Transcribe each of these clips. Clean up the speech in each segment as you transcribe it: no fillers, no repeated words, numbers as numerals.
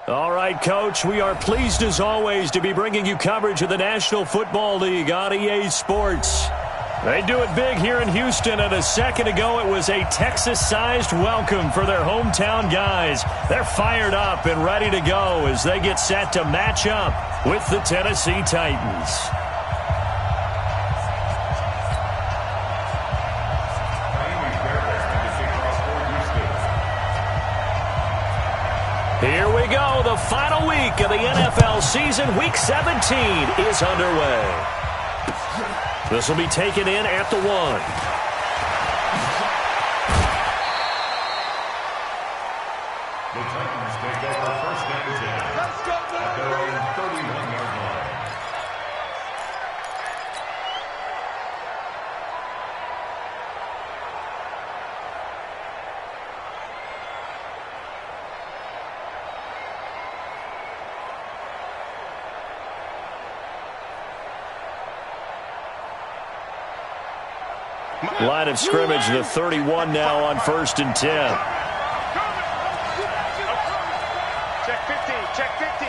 All right, Coach, we are pleased as always to be bringing you coverage of the National Football League on EA Sports. They do it big here in Houston, and a second ago it was a Texas-sized welcome for their hometown guys. They're fired up and ready to go as they get set to match up with the Tennessee Titans. Here we go. The final week of the NFL season. Week 17 is underway. This will be taken in at the 1. The Titans take over first and 10. Let's go, at their own 31-yard line. Line of scrimmage, the 31 now on first and 10. Check 50, check 50.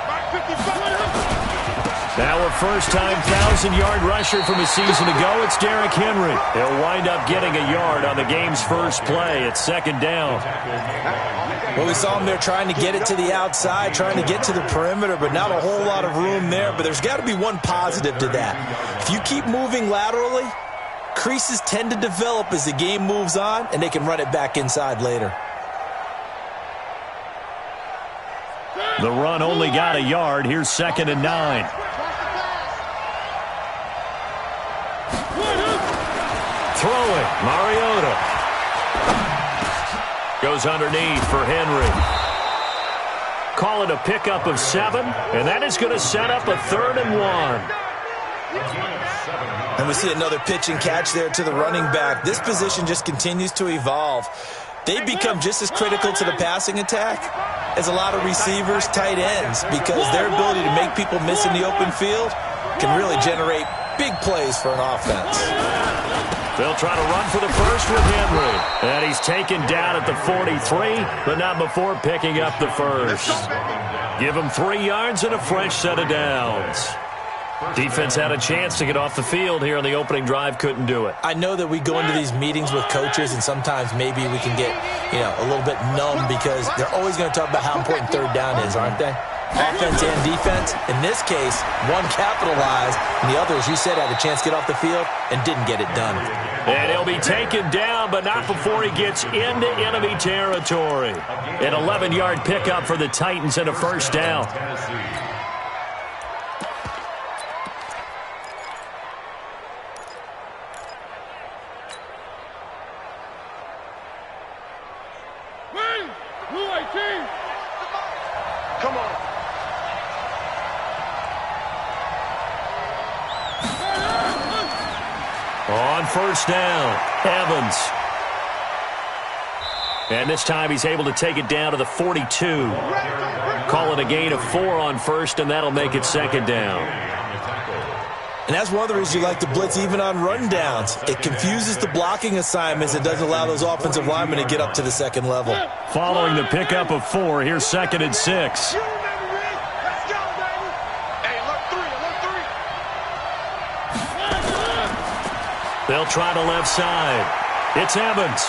Mark 55. Now a first-time 1,000-yard rusher from a season ago. It's Derrick Henry. He'll wind up getting a yard on the game's first play. It's second down. Well, we saw him there trying to get it to the outside, trying to get to the perimeter, but not a whole lot of room there. But there's got to be one positive to that. If you keep moving laterally, creases tend to develop as the game moves on, and they can run it back inside later. The run only got a yard. Here's second and 9. Throwing, Mariota. Goes underneath for Henry. Call it a pickup of 7, and that is going to set up a 3rd and 1. And we see another pitch and catch there to the running back. This position just continues to evolve. They become just as critical to the passing attack as a lot of receivers, tight ends, because their ability to make people miss in the open field can really generate big plays for an offense. They'll try to run for the first with Henry. And he's taken down at the 43, but not before picking up the first. Give him 3 yards and a fresh set of downs. Defense had a chance to get off the field here on the opening drive, couldn't do it. I know that we go into these meetings with coaches, and sometimes maybe we can get, a little bit numb because they're always going to talk about how important third down is, aren't they? Offense and defense. In this case, one capitalized, and the other, as you said, had a chance to get off the field and didn't get it done. And he'll be taken down, but not before he gets into enemy territory. An 11-yard pickup for the Titans and a first down. Come on. On first down, Evans. And this time he's able to take it down to the 42. Call it a gain of 4 on first, and that'll make it second down. And that's one of the reasons you like to blitz even on run downs. It confuses the blocking assignments. It doesn't allow those offensive linemen to get up to the second level. Following the pickup of 4, here's second and 6. They'll try the left side. It's Evans.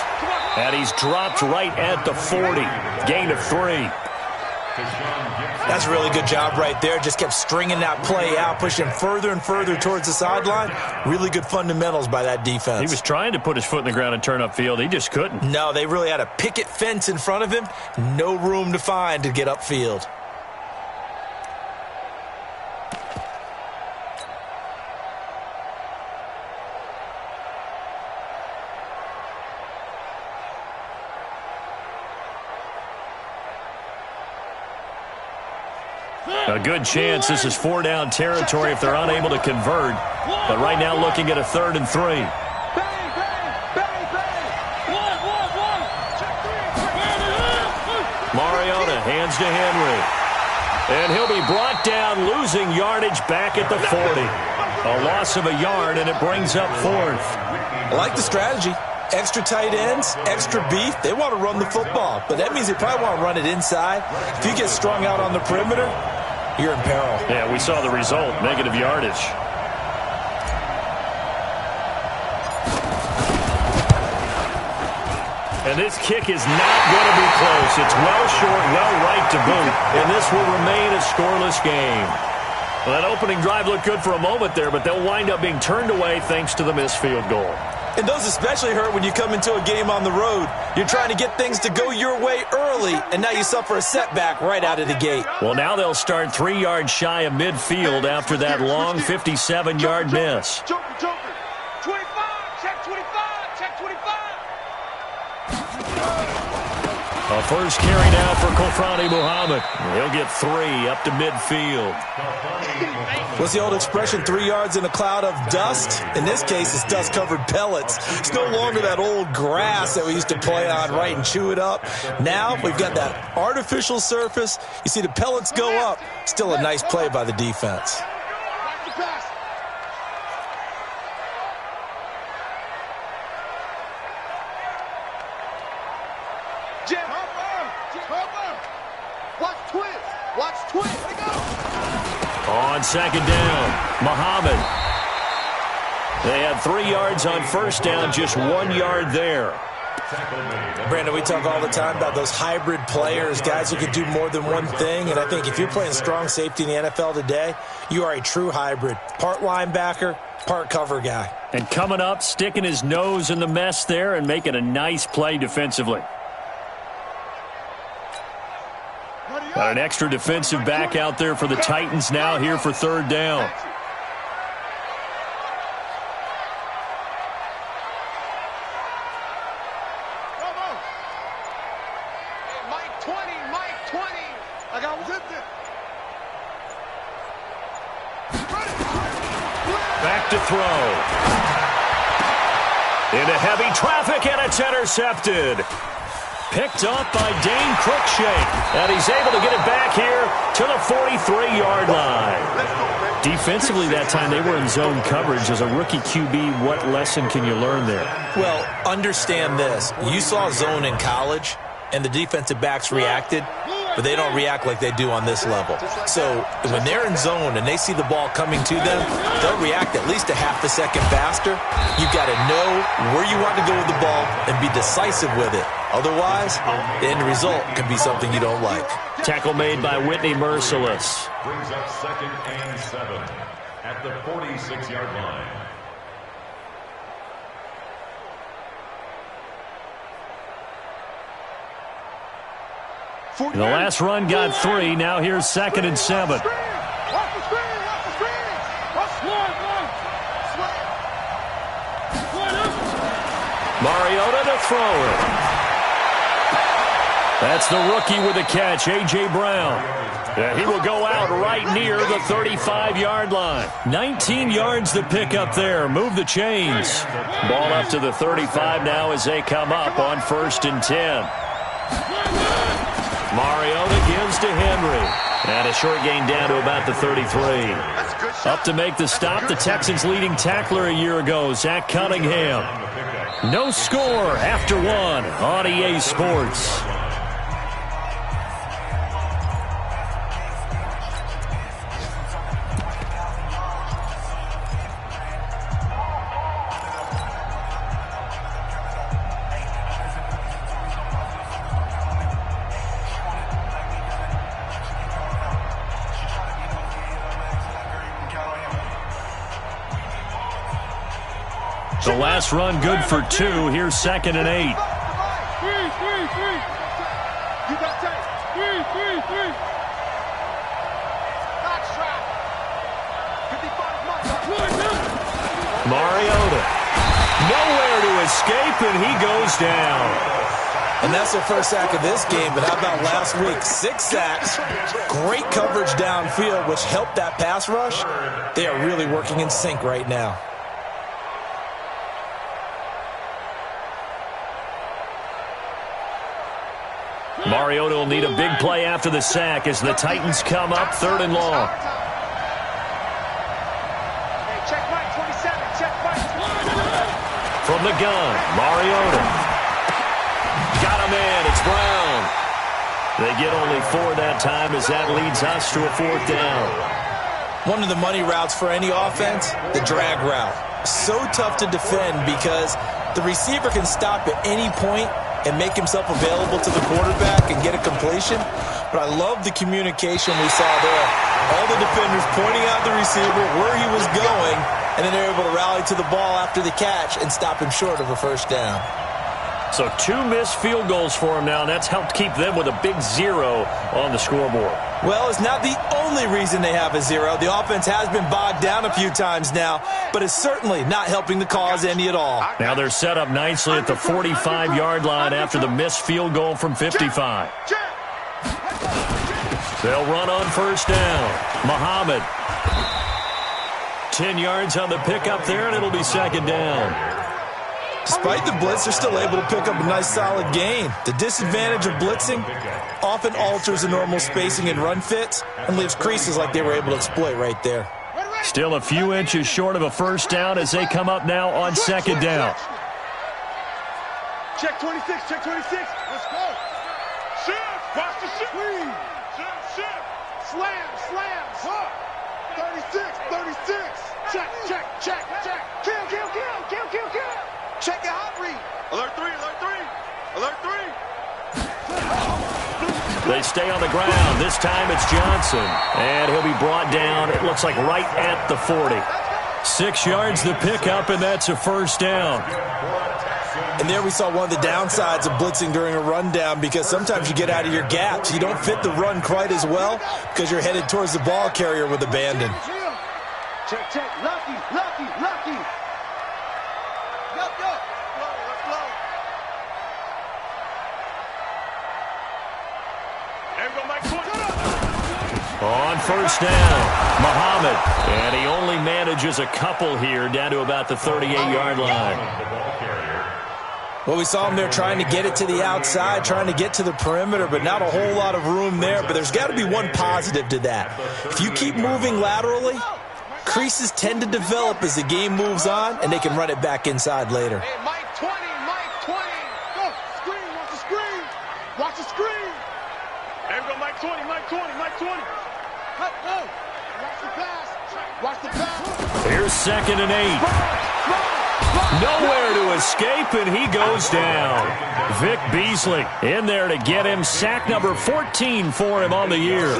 And he's dropped right at the 40. Gain of 3. That's a really good job right there. Just kept stringing that play out, pushing further and further towards the sideline. Really good fundamentals by that defense. He was trying to put his foot in the ground and turn upfield. He just couldn't. No, they really had a picket fence in front of him. No room to find to get upfield. A good chance this is 4-down territory if they're unable to convert. But right now looking at a 3rd and 3. Mariota hands to Henry. And he'll be brought down, losing yardage back at the 40. A loss of a yard, and it brings up 4th. I like the strategy. Extra tight ends, extra beef, they want to run the football. But that means they probably want to run it inside. If you get strung out on the perimeter, you're in peril. Yeah, we saw the result, negative yardage. And this kick is not going to be close. It's well short, well right to boot. And this will remain a scoreless game. Well, that opening drive looked good for a moment there, but they'll wind up being turned away thanks to the missed field goal. And those especially hurt when you come into a game on the road. You're trying to get things to go your way early, and now you suffer a setback right out of the gate. Well, now they'll start 3 yards shy of midfield after that long 57-yard miss. Joker, 25, check 25, check 25. A first carry now for Kofrani Muhammad. He'll get 3 up to midfield. What's the old expression, 3 yards in a cloud of dust? In this case, it's dust-covered pellets. It's no longer that old grass that we used to play on, right, and chew it up. Now we've got that artificial surface. You see the pellets go up. Still a nice play by the defense. On second down, Muhammad. They had 3 yards on first down, just 1 yard there. Brandon, we talk all the time about those hybrid players, guys who can do more than one thing. And I think if you're playing strong safety in the NFL today, you are a true hybrid. Part linebacker, part cover guy. And coming up, sticking his nose in the mess there and making a nice play defensively. Got an extra defensive back out there for the Titans now here for third down. Mike 20. I got one. Back to throw. Into heavy traffic, and it's intercepted. Picked up by Dane Cruikshank, and he's able to get it back here to the 43-yard line. Defensively that time, they were in zone coverage. As a rookie QB, what lesson can you learn there? Well, understand this. You saw zone in college, and the defensive backs reacted, but they don't react like they do on this level. So when they're in zone and they see the ball coming to them, they'll react at least a half a second faster. You've got to know where you want to go with the ball and be decisive with it. Otherwise, the end result can be something you don't like. Tackle made by Whitney Merciless. Brings up 2nd and 7 at the 46-yard line. The last run got 3. Now here's 2nd and 7. Mariota to throw it. That's the rookie with a catch, A.J. Brown. He will go out right near the 35-yard line. 19 yards to pick up there. Move the chains. Ball up to the 35 now as they come up on 1st and 10. Mariota gives to Henry. And a short gain down to about the 33. Up to make the stop, the Texans' leading tackler a year ago, Zach Cunningham. No score after 1 on EA Sports. The last run good for 2. Here's 2nd and 8. You got tape. 3. Mariota. Nowhere to escape, and he goes down. And that's their first sack of this game, but how about last week? 6 sacks, great coverage downfield, which helped that pass rush. They are really working in sync right now. Mariota will need a big play after the sack as the Titans come up 3rd and long. From the gun, Mariota. Got him in. It's Brown. They get only 4 that time as that leads us to a 4th down. One of the money routes for any offense, the drag route. So tough to defend because the receiver can stop at any point and make himself available to the quarterback and get a completion. But I love the communication we saw there. All the defenders pointing out the receiver, where he was going, and then they're able to rally to the ball after the catch and stop him short of a 1st down. So 2 missed field goals for him now, and that's helped keep them with a big 0 on the scoreboard. Well, it's not the only reason they have a 0. The offense has been bogged down a few times now, but it's certainly not helping the cause any at all. Now they're set up nicely at the 45-yard line after the missed field goal from 55. They'll run on 1st down. Muhammad. 10 yards on the pickup there, and it'll be 2nd down. Despite the blitz, they're still able to pick up a nice solid gain. The disadvantage of blitzing often alters the normal spacing and run fits and leaves creases like they were able to exploit right there. Still a few inches short of a 1st down as they come up now on 2nd down. Check 26, check 26. Let's go. Shift, watch the shift. Shift. Slam. 36. Check. Kill. Check your hot read. Alert 3. They stay on the ground. This time it's Johnson. And he'll be brought down, it looks like right at the 40. 6 yards the pickup, and that's a 1st down. And there we saw one of the downsides of blitzing during a rundown because sometimes you get out of your gaps. You don't fit the run quite as well because you're headed towards the ball carrier with abandon. Check. Lucky. Yup. Flow. On 1st down, Muhammad. And he only manages a couple here down to about the 38-yard line. Well, we saw him there trying to get it to the outside, trying to get to the perimeter, but not a whole lot of room there. But there's got to be one positive to that. If you keep moving laterally, creases tend to develop as the game moves on, and they can run it back inside later. Hey, Mike 20. Go, screen, watch the screen. There we go, Mike 20. Cut, go. Watch the pass. Here's 2nd and 8. Nowhere to escape, and he goes down. Vic Beasley in there to get him. Sack number 14 for him on the year.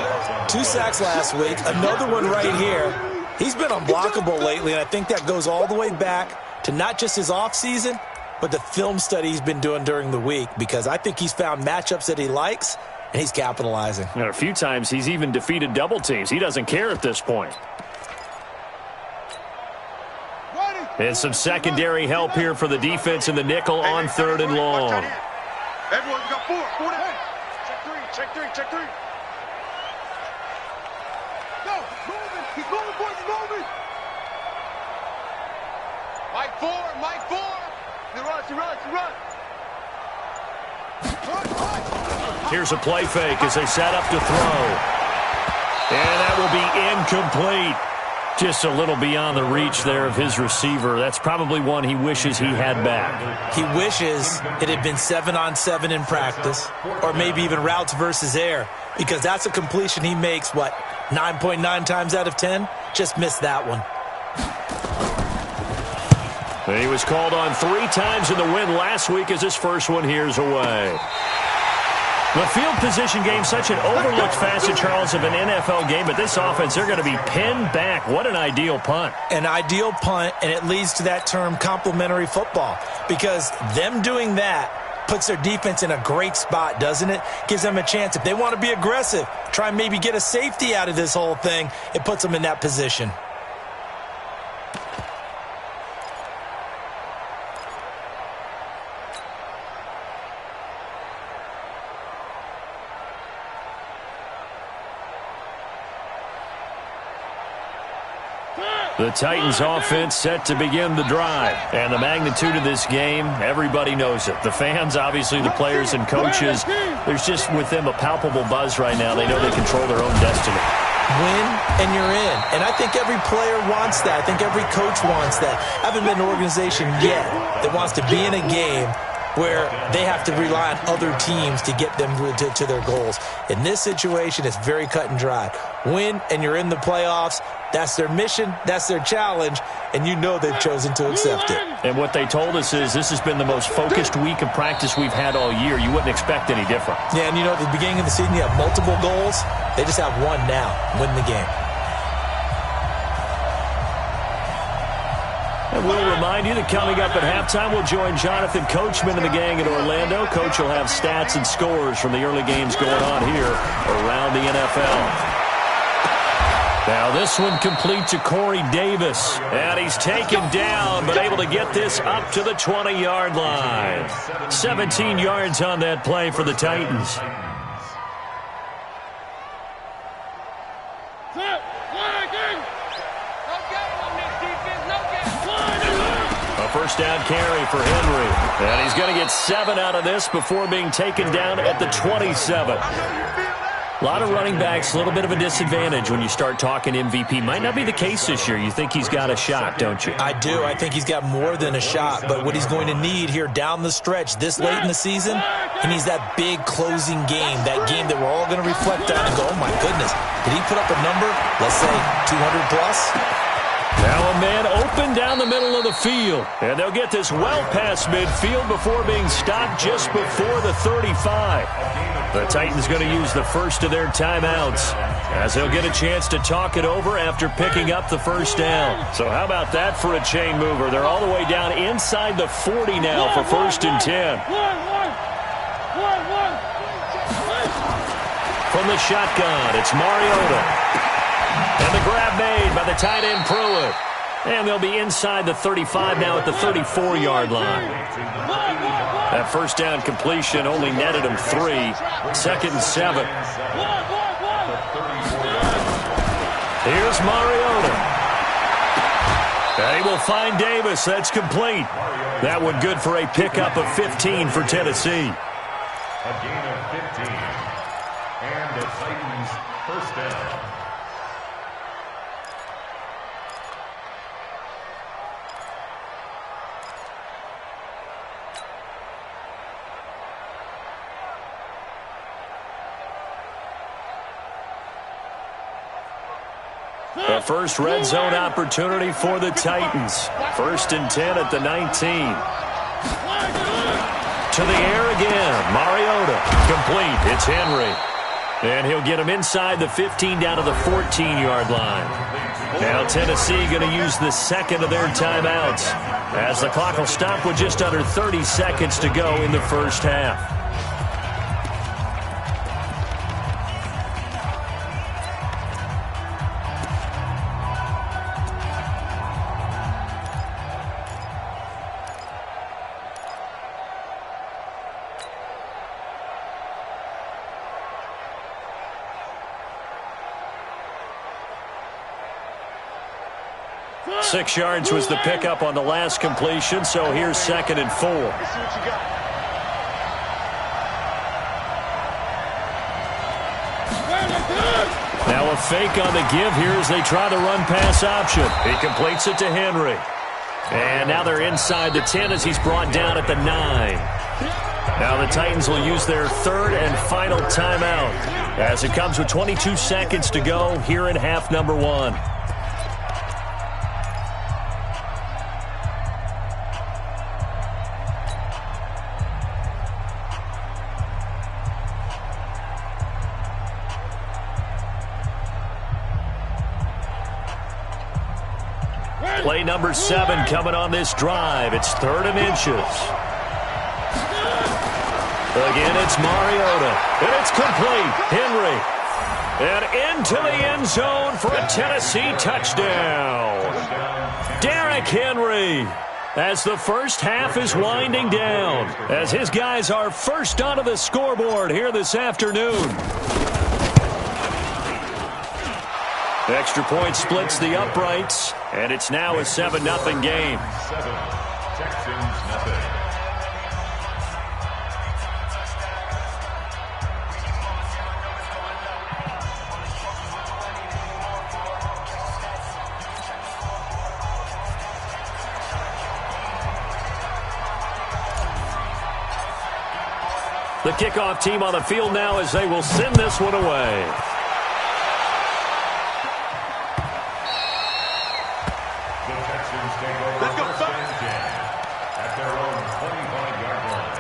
2 sacks last week, another one right here. He's been unblockable lately, and I think that goes all the way back to not just his offseason, but the film study he's been doing during the week, because I think he's found matchups that he likes, and he's capitalizing. And a few times he's even defeated double teams. He doesn't care at this point. And some secondary help here for the defense in the nickel on 3rd and long. Everyone, we got 4 down. Check 3. Go, moving. Keep moving, boys, moving. Mike 4. He runs. Here's a play fake as they set up to throw. And that will be incomplete. Just a little beyond the reach there of his receiver. That's probably one he wishes he had back. He wishes it had been 7-on-7 in practice, or maybe even routes versus air, because that's a completion he makes, 9.9 times out of 10? Just missed that one. And he was called on 3 times in the win last week as his first one here's away. The field position game, such an overlooked facet, Charles, of an NFL game, but this offense, they're going to be pinned back. What an ideal punt. An ideal punt, and it leads to that term complementary football, because them doing that puts their defense in a great spot, doesn't it? Gives them a chance. If they want to be aggressive, try and maybe get a safety out of this whole thing, it puts them in that position. The Titans offense set to begin the drive. And the magnitude of this game, everybody knows it. The fans, obviously the players and coaches, there's just with them a palpable buzz right now. They know they control their own destiny. Win and you're in. And I think every player wants that. I think every coach wants that. I haven't been an organization yet that wants to be in a game where they have to rely on other teams to get them to their goals. In this situation, it's very cut and dry. Win, and you're in the playoffs. That's their mission. That's their challenge. And you know they've chosen to accept it. And what they told us is this has been the most focused week of practice we've had all year. You wouldn't expect any different. Yeah, and you know, at the beginning of the season, you have multiple goals. They just have one now. Win the game. And we'll remind you that coming up at halftime, we'll join Jonathan Coachman and the gang in Orlando. Coach will have stats and scores from the early games going on here around the NFL. Now this one complete to Corey Davis. And he's taken down, but able to get this up to the 20-yard line. 17 yards on that play for the Titans. A first down carry for Henry. And he's going to get 7 out of this before being taken down at the 27. A lot of running backs, a little bit of a disadvantage when you start talking MVP. Might not be the case this year. You think he's got a shot, don't you? I do. I think he's got more than a shot. But what he's going to need here down the stretch this late in the season, he needs that big closing game, that game that we're all going to reflect on and go, oh, my goodness, did he put up a number, let's say 200 plus? Now a man open down the middle of the field. And they'll get this well past midfield before being stopped just before the 35. The Titans going to use the first of their timeouts as they'll get a chance to talk it over after picking up the first down. So how about that for a chain mover? They're all the way down inside the 40 now for 1st and 10. From the shotgun, it's Mariota. And the grab made by the tight end Pruitt. And they'll be inside the 35 now at the 34-yard line. That first down completion only netted him 3. 2nd and 7. Here's Mariota. And he will find Davis. That's complete. That one good for a pickup of 15 for Tennessee. A gain of 15. And the Titans first down. The first red zone opportunity for the Titans. 1st and 10 at the 19. To the air again. Mariota. Complete. It's Henry. And he'll get him inside the 15 down to the 14-yard line. Now Tennessee going to use the second of their timeouts as the clock will stop with just under 30 seconds to go in the first half. Six yards was the pickup on the last completion, so here's 2nd and 4. Now a fake on the give here as they try the run-pass option. He completes it to Henry. And now they're inside the 10 as he's brought down at the 9. Now the Titans will use their 3rd and final timeout as it comes with 22 seconds to go here in half number 1. Play number 7 coming on this drive. It's 3rd and inches. Again, it's Mariota. And it's complete. Henry. And into the end zone for a Tennessee touchdown. Derrick Henry. As the first half is winding down. As his guys are first onto the scoreboard here this afternoon. The extra point splits the uprights, and it's now a 7-0 game. 7. Texans nothing. The kickoff team on the field now as they will send this one away. Let's go first at their own 25-yard line.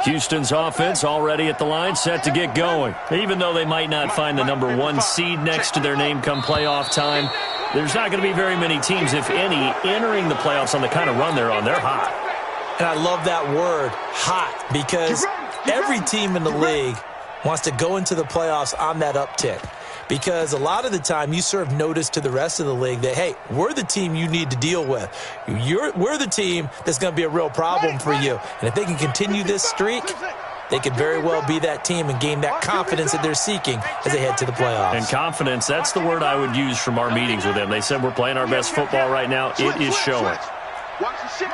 Houston's offense already at the line, set to get going. Even though they might not find the number 1 seed next to their name come playoff time, there's not going to be very many teams, if any, entering the playoffs on the kind of run they're on. They're hot. And I love that word, hot, because every team in the league wants to go into the playoffs on that uptick. Because a lot of the time you serve notice to the rest of the league that, hey, we're the team you need to deal with. We're the team that's going to be a real problem for you. And if they can continue this streak, they could very well be that team and gain that confidence that they're seeking as they head to the playoffs. And confidence, that's the word I would use from our meetings with them. They said we're playing our best football right now. It is showing. Watch the ship.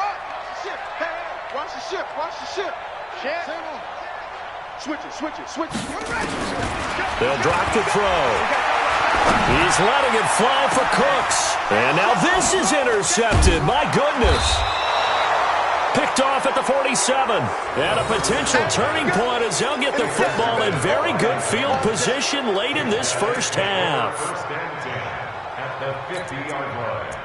Watch the ship. Watch the ship. Switch it. They'll drop the throw. He's letting it fly for Cooks. And now this is intercepted. My goodness. Picked off at the 47. And a potential turning point as they'll get the football in very good field position late in this first half. First and 10 at the 50-yard line.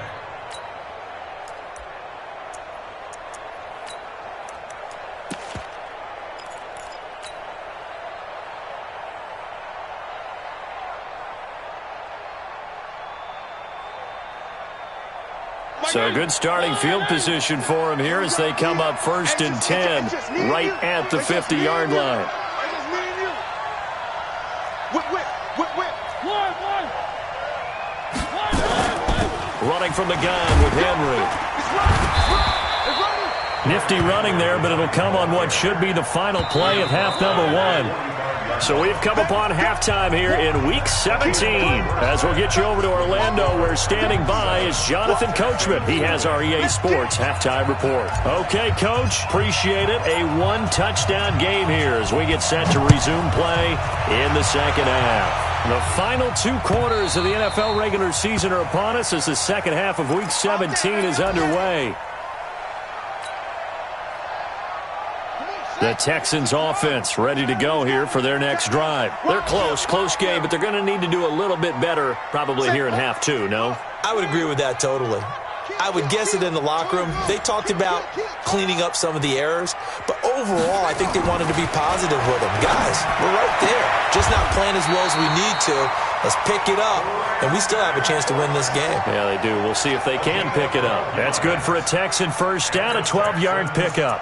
So good starting field position for him here as they come up first and 10 right at the 50-yard line. Running from the gun with Henry. Nifty running there, but it'll come on what should be the final play of half number 1. So we've come upon halftime here in Week 17. As we'll get you over to Orlando, where standing by is Jonathan Coachman. He has our EA Sports halftime report. Okay, Coach, appreciate it. A 1-touchdown game here as we get set to resume play in the second half. The final 2 quarters of the NFL regular season are upon us as the second half of Week 17 is underway. The Texans offense ready to go here for their next drive. They're close game, but they're going to need to do a little bit better probably here in half 2, no? I would agree with that totally. I would guess it in the locker room. They talked about cleaning up some of the errors, but overall, I think they wanted to be positive with them. Guys, we're right there. Just not playing as well as we need to. Let's pick it up, and we still have a chance to win this game. Yeah, they do. We'll see if they can pick it up. That's good for a Texan first down, a 12-yard pickup.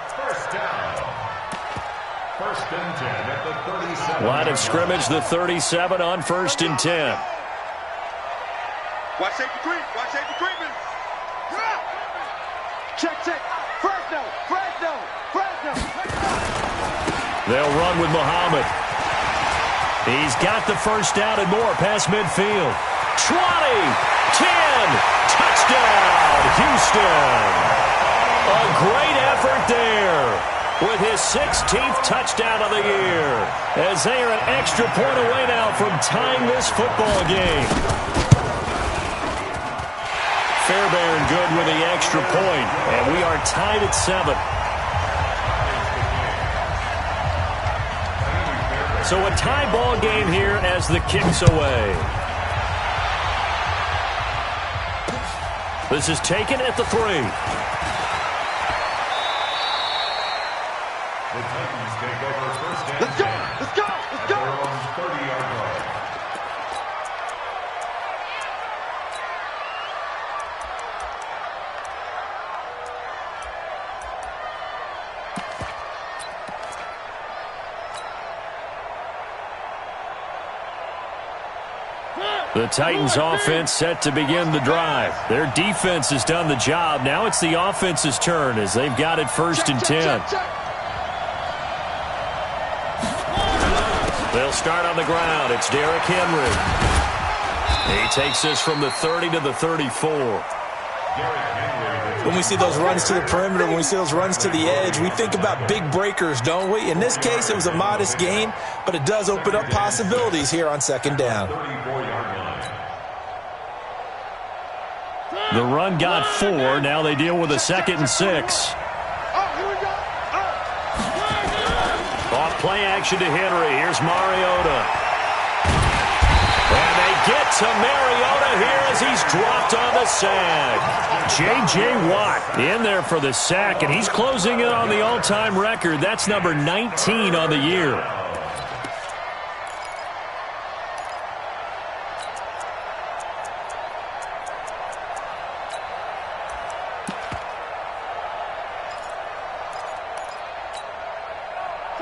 First and 10 at the 37. Line of scrimmage, the 37 on first and 10. Watch safety creep. Check. Fresno. They'll run with Muhammad. He's got the first down and more past midfield. 20, 10, touchdown, Houston. A great effort there with his 16th touchdown of the year, as they are an extra point away now from tying this football game. Fairbairn good with the extra point, and we are tied at 7. So a tie ball game here as the kick's away. This is taken at the 3. The Titans take over first and 10. Let's go. At their own 30-yard line. The Titans offense set to begin the drive. Their defense has done the job. Now it's the offense's turn as they've got it first and 10. They'll start on the ground. It's Derrick Henry. He takes this from the 30 to the 34. When we see those runs to the perimeter, when we see those runs to the edge, we think about big breakers, don't we? In this case, it was a modest gain, but it does open up possibilities here on second down. The run got 4. Now they deal with a 2nd and 6. Off play action to Henry. Here's Mariota. And they get to Mariota here as he's dropped on the sack. J.J. Watt in there for the sack, and he's closing in on the all-time record. That's number 19 on the year.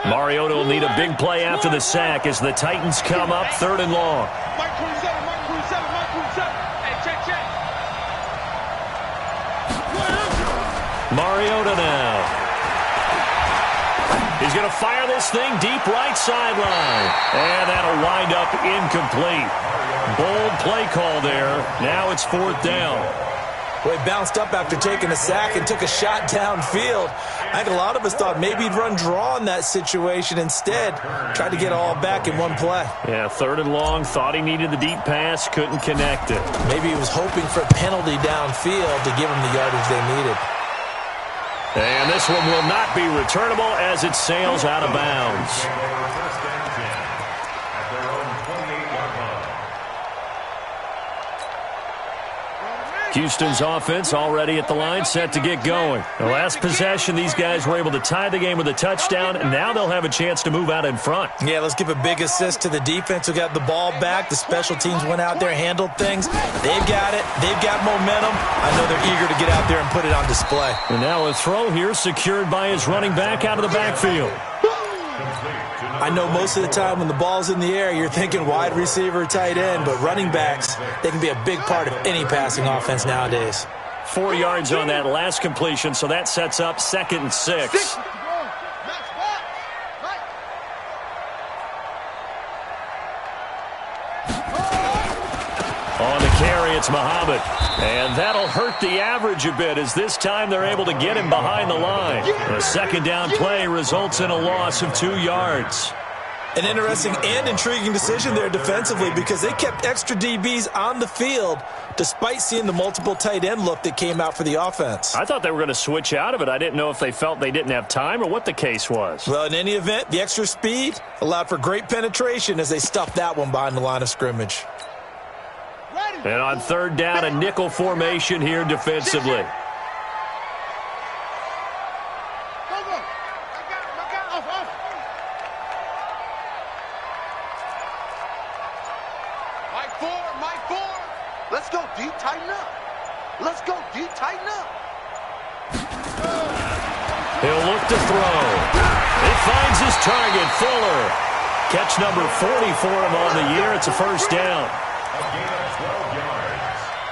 Mariota will need a big play after the sack as the Titans come up 3rd and long. Mike 27, Mike 27, Mike 27. Hey, check, check. Mariota now. He's going to fire this thing deep right sideline. And that'll wind up incomplete. Bold play call there. Now it's 4th down. Well, he bounced up after taking a sack and took a shot downfield. I think a lot of us thought maybe he'd run draw in that situation. Instead, tried to get it all back in one play. Yeah, 3rd and long. Thought he needed the deep pass. Couldn't connect it. Maybe he was hoping for a penalty downfield to give him the yardage they needed. And this one will not be returnable as it sails out of bounds. Houston's offense already at the line, set to get going. The last possession, these guys were able to tie the game with a touchdown, and now they'll have a chance to move out in front. Yeah, let's give a big assist to the defense who got the ball back. The special teams went out there, handled things. They've got it. They've got momentum. I know they're eager to get out there and put it on display. And now a throw here secured by his running back out of the backfield. I know most of the time when the ball's in the air, you're thinking wide receiver, tight end, but running backs, they can be a big part of any passing offense nowadays. 4 yards on that last completion, so that sets up 2nd and 6. On the carry, it's Muhammad. And that'll hurt the average a bit as this time they're able to get him behind the line. A 2nd down play results in a loss of 2 yards. An interesting and intriguing decision there defensively because they kept extra DBs on the field despite seeing the multiple tight end look that came out for the offense. I thought they were going to switch out of it. I didn't know if they felt they didn't have time or what the case was. Well, in any event, the extra speed allowed for great penetration as they stuffed that one behind the line of scrimmage. And on 3rd down, a nickel formation here defensively. Mike 4. Let's go deep, tighten up. Let's go deep, tighten up. He'll look to throw. It finds his target, Fuller. Catch number 40 for him on the year. It's a 1st down.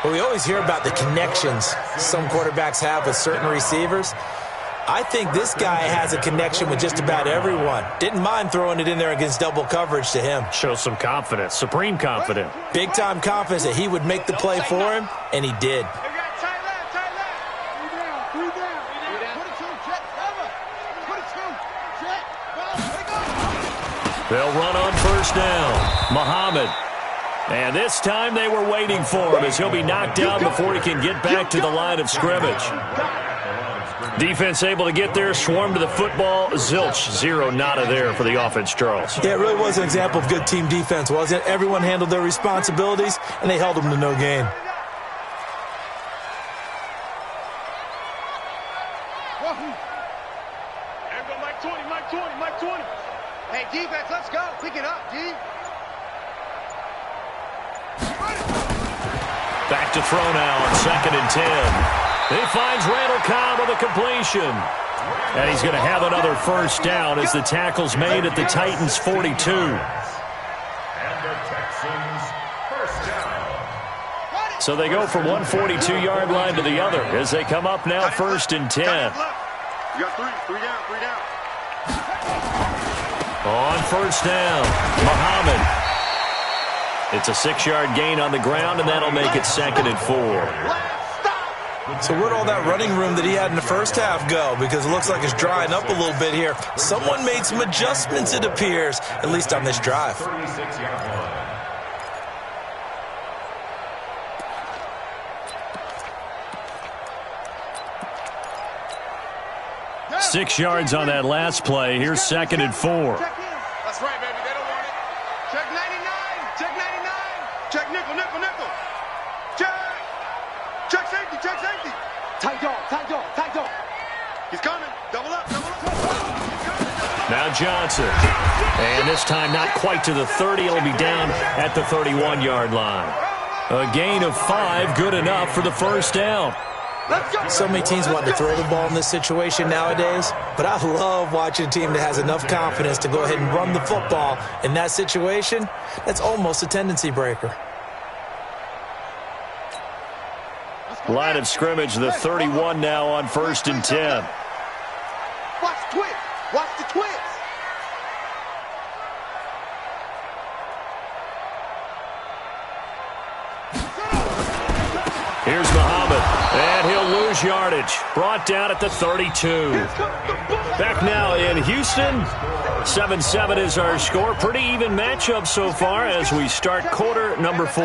Well, we always hear about the connections some quarterbacks have with certain receivers. I think this guy has a connection with just about everyone. Didn't mind throwing it in there against double coverage to him. Shows some confidence, supreme confidence. Big-time confidence that he would make the play for him, and he did. They'll run on 1st down. Muhammad. And this time they were waiting for him as he'll be knocked down before he can get back to the line of scrimmage. Defense able to get there, swarm to the football. Zilch, 0 nada there for the offense, Charles. Yeah, it really was an example of good team defense, wasn't it? Everyone handled their responsibilities, and they held them to no gain. Mike 20, Mike 20, Mike 20. Hey, defense, let's go. Pick it up, D. Back to throw now on 2nd and 10. He finds Randall Cobb with a completion. And he's going to have another 1st down as the tackle's made at the Titans' 42. And the Texans' 1st down. So they go from one 42-yard line to the other as they come up now 1st and 10. You got three down. On 1st down, Muhammad. It's a 6-yard gain on the ground, and that'll make it 2nd and 4. So where'd all that running room that he had in the first half go? Because it looks like it's drying up a little bit here. Someone made some adjustments, it appears, at least on this drive. 36-yard line. 6 yards on that last play. Here's 2nd and 4. That's right, baby. They don't want it. Check 99. Check 99. Check nickel, nickel, nickel. Check. Check safety. Check safety. Tight dog. Tight dog. Tight dog. He's coming. Double up. Double up. Now Johnson. And this time not quite to the 30. It'll be down at the 31-yard line. A gain of 5. Good enough for the first down. So many teams want to throw the ball in this situation nowadays, but I love watching a team that has enough confidence to go ahead and run the football. In that situation, that's almost a tendency breaker. Line of scrimmage, the 31 now on 1st and 10. Watch the twist. Watch the twist. Here's Muhammad, and he'll lose yardage. Brought down at the 32. Back now in Houston. 7-7 is our score. Pretty even matchup so far as we start quarter number 4.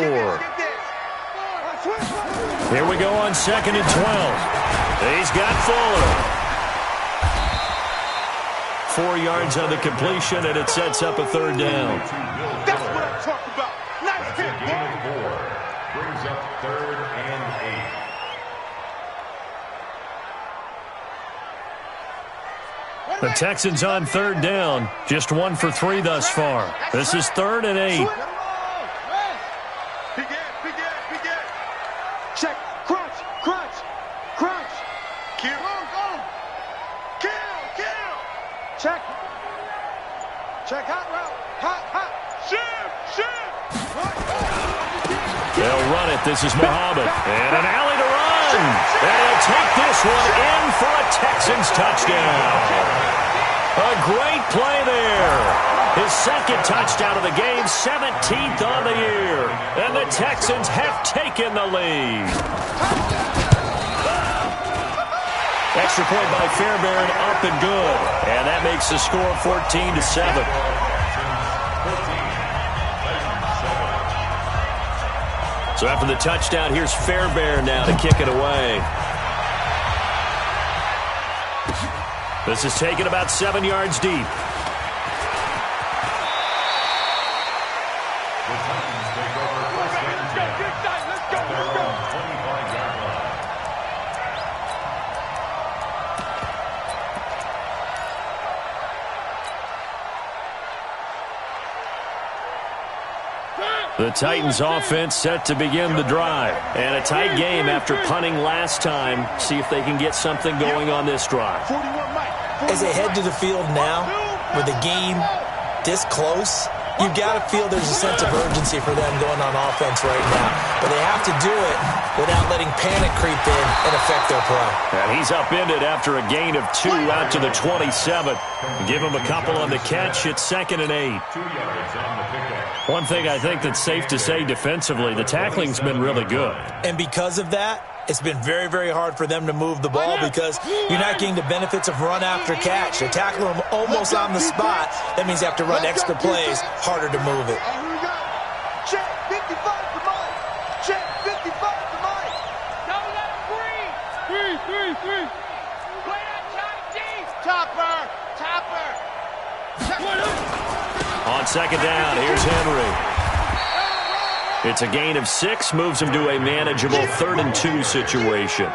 Here we go on 2nd and 12. He's got Fuller. 4 yards on the completion, and it sets up a 3rd down. That's what I'm talking about. Nice hit, boy. 4 brings up 3rd and 8. The Texans on 3rd down. Just 1 for 3 thus far. This is 3rd and 8. Begin. Check. Crunch. Kill. Kill. Check. Hot route. Hot. Shift. They'll run it. This is Muhammad. And an alley to run. And he'll take this one in for a Texans touchdown. A great play there. His 2nd touchdown of the game, 17th on the year. And the Texans have taken the lead. Extra point by Fairbairn, up and good. And that makes the score 14-7. So after the touchdown, here's Fairbairn now to kick it away. This is taken about 7 yards deep. The Titans take over 1st and 10. Let's go. 25-yard line. The Titans offense set to begin the drive. And a tight game after punting last time. See if they can get something going on this drive. As they head to the field now, with the game this close, you've got to feel there's a sense of urgency for them going on offense right now. But they have to do it without letting panic creep in and affect their play. And he's upended after a gain of 2 out to the 27. Give him a couple on the catch. It's 2nd and 8. 2 yards on the pickup. One thing I think that's safe to say defensively, the tackling's been really good. And because of that, it's been very, very hard for them to move the ball because you're not getting the benefits of run after catch. They're tackling them almost on the spot. That means they have to run extra plays, harder to move it. Check 55 to Mike. Check 55 to Mike. Double up three. Play that shot deep. Topper. On 2nd down, here's Henry. It's a gain of 6, moves him to a manageable 3rd and 2 situation.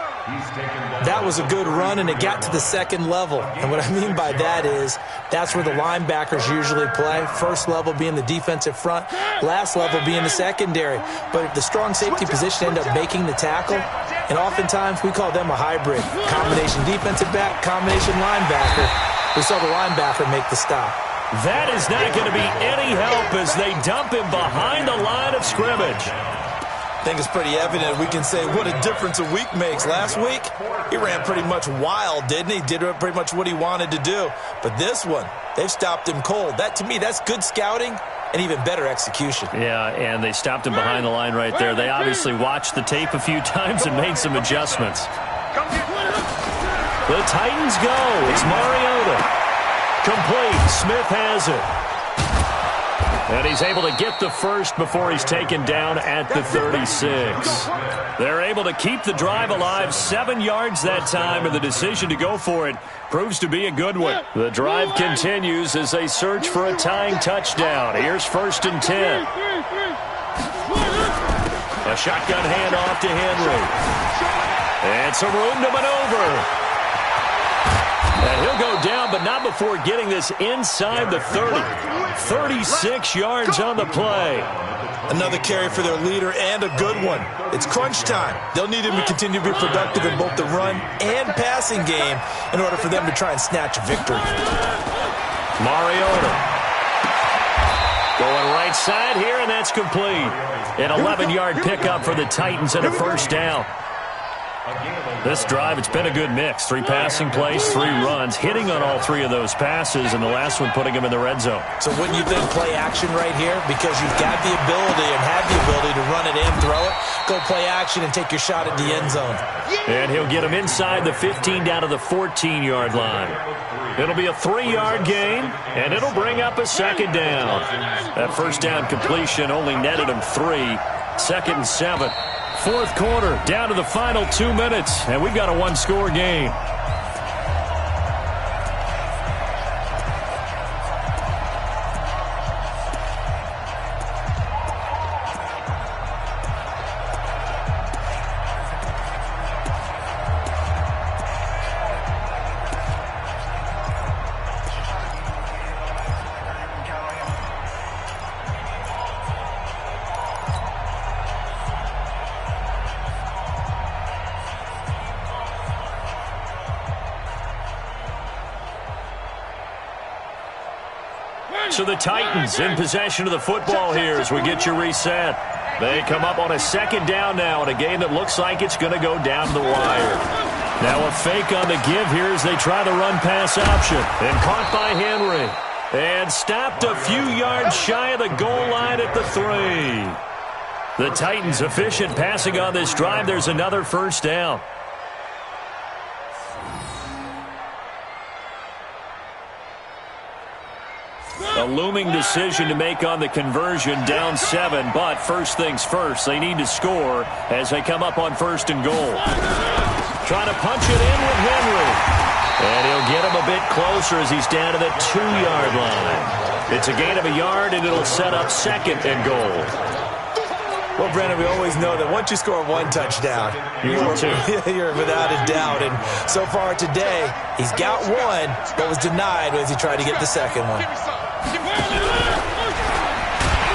That was a good run, and it got to the 2nd level. And what I mean by that is that's where the linebackers usually play. First level being the defensive front, last level being the secondary. But if the strong safety position end up making the tackle, and oftentimes we call them a hybrid. Combination defensive back, combination linebacker. We saw the linebacker make the stop. That is not going to be any help as they dump him behind the line of scrimmage. I think it's pretty evident. We can say what a difference a week makes. Last week, he ran pretty much wild, didn't he? Did pretty much what he wanted to do. But this one, they've stopped him cold. That, to me, that's good scouting and even better execution. Yeah, and they stopped him behind the line right there. They obviously watched the tape a few times and made some adjustments. The Titans go. It's Mariota. Complete. Smith has it. And he's able to get the first before he's taken down at the 36. They're able to keep the drive alive, 7 yards that time, and the decision to go for it proves to be a good one. The drive continues as they search for a tying touchdown. Here's 1st and 10. A shotgun handoff to Henry. And some room to maneuver. And he'll go down, but not before getting this inside the 30. 36 yards on the play. Another carry for their leader and a good one. It's crunch time. They'll need him to continue to be productive in both the run and passing game in order for them to try and snatch a victory. Mariota. Going right side here, and that's complete. An 11-yard pickup for the Titans and a first down. This drive, it's been a good mix. 3 passing plays, 3 runs, hitting on all 3 of those passes, and the last one putting him in the red zone. So wouldn't you think play action right here? Because you've got the ability and have the ability to run it and throw it. Go play action and take your shot at the end zone. And he'll get him inside the 15 down to the 14-yard line. It'll be a 3-yard gain, and it'll bring up a second down. That first down completion only netted him 3. 2nd and 7. 4th quarter, down to the final 2 minutes, and we've got a 1-score game. So the Titans in possession of the football here as we get you reset. They come up on a 2nd down now in a game that looks like it's going to go down the wire. Now a fake on the give here as they try the run-pass option. And caught by Henry. And stopped a few yards shy of the goal line at the 3. The Titans efficient passing on this drive. There's another first down. A looming decision to make on the conversion, down 7, but first things first, they need to score as they come up on 1st and goal. Trying to punch it in with Henry. And he'll get him a bit closer as he's down to the 2-yard line. It's a gain of a yard, and it'll set up 2nd and goal. Well, Brandon, we always know that once you score 1 touchdown, you're without a doubt. And so far today, he's got 1, but was denied as he tried to get the 2nd one.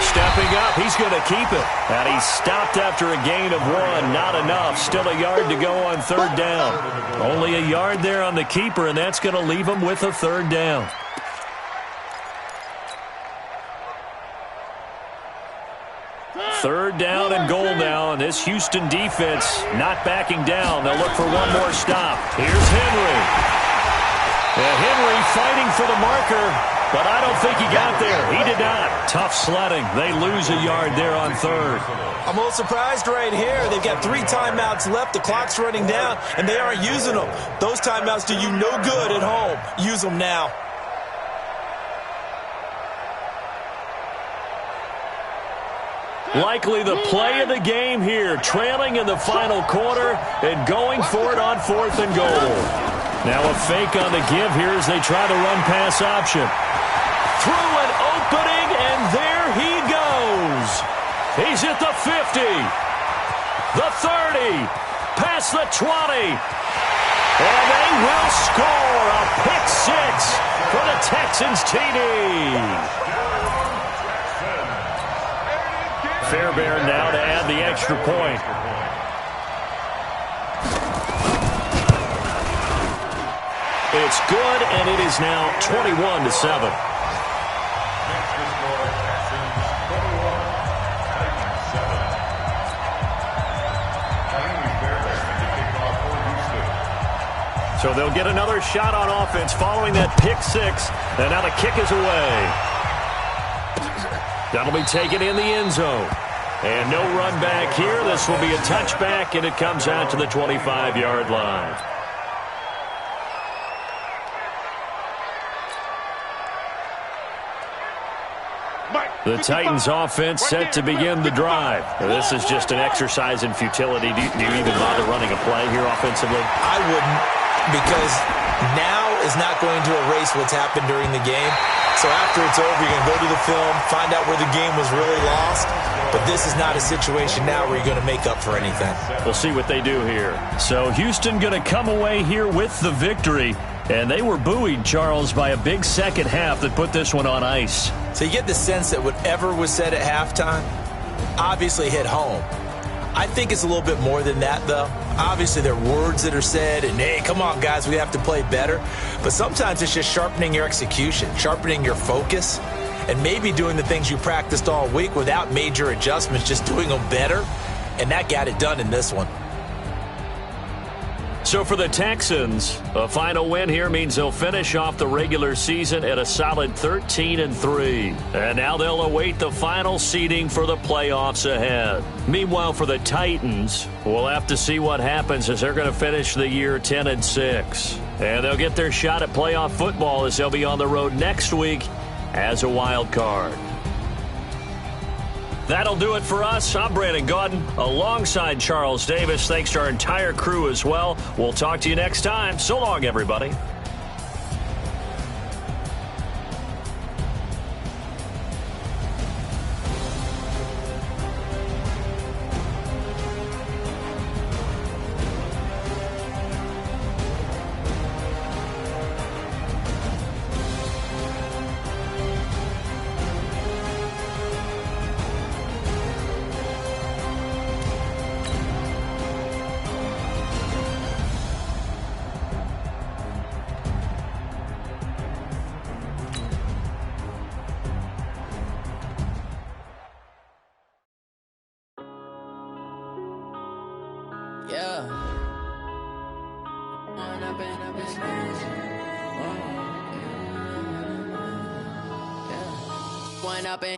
Stepping up, he's going to keep it. And he's stopped after a gain of 1. Not enough. Still a yard to go on 3rd down. Only a yard there on the keeper, and that's going to leave him with a 3rd down. Third down and goal now, and this Houston defense not backing down. They'll look for one more stop. Here's Henry. Henry fighting for the marker. But I don't think he got there. He did not. Tough sledding. They lose a yard there on 3rd. I'm a little surprised right here. They've got 3 timeouts left. The clock's running down, and they aren't using them. Those timeouts do you no good at home. Use them now. Likely the play of the game here. Trailing in the final quarter and going for it on 4th and goal. Now a fake on the give here as they try the run-pass option. Through an opening, and there he goes. He's at the 50, the 30, past the 20. And they will score a pick 6 for the Texans TD. Fairbairn now to add the extra point. It's good, and it is now 21-7. So they'll get another shot on offense following that pick 6, and now the kick is away. That'll be taken in the end zone. And no run back here. This will be a touchback, and it comes out to the 25-yard line. The Titans offense set to begin the drive. This is just an exercise in futility. Do you even bother running a play here offensively? I wouldn't, because now is not going to erase what's happened during the game. So after it's over, you're going to go to the film, find out where the game was really lost. But this is not a situation now where you're going to make up for anything. We'll see what they do here. So Houston going to come away here with the victory. And they were buoyed, Charles, by a big second half that put this one on ice. So you get the sense that whatever was said at halftime obviously hit home. I think it's a little bit more than that, though. Obviously, there are words that are said, and, hey, come on, guys, we have to play better. But sometimes it's just sharpening your execution, sharpening your focus, and maybe doing the things you practiced all week without major adjustments, just doing them better. And that got it done in this one. So for the Texans, a final win here means they'll finish off the regular season at a solid 13-3. And now they'll await the final seeding for the playoffs ahead. Meanwhile, for the Titans, we'll have to see what happens as they're going to finish the year 10-6. And they'll get their shot at playoff football as they'll be on the road next week as a wild card. That'll do it for us. I'm Brandon Gaudin alongside Charles Davis. Thanks to our entire crew as well. We'll talk to you next time. So long, everybody.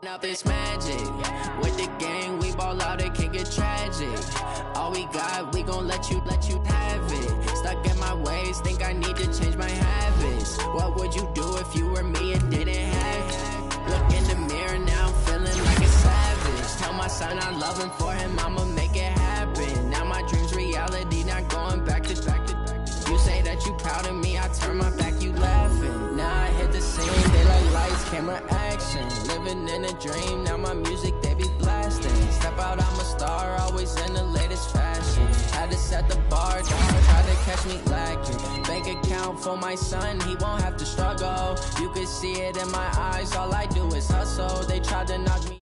Up is magic. With the gang, we ball out, it can get tragic. All we got, we gon' let you have it. Stuck in my ways, think I need to change my habits. What would you do if you were me and didn't have it? Look in the mirror, now I'm feeling like a savage. Tell my son I love him, for him I'ma make it happen. Now my dream's reality, not going back to. You say that you proud of me, I turn my back, you laughing. Now I hit the scene, they like lights, camera, action. Living in a dream, now my music, they be blasting. Step out, I'm a star, always in the latest fashion. Had to set the bar down, try to catch me lacking. Bank account for my son, he won't have to struggle. You can see it in my eyes, all I do is hustle. They tried to knock me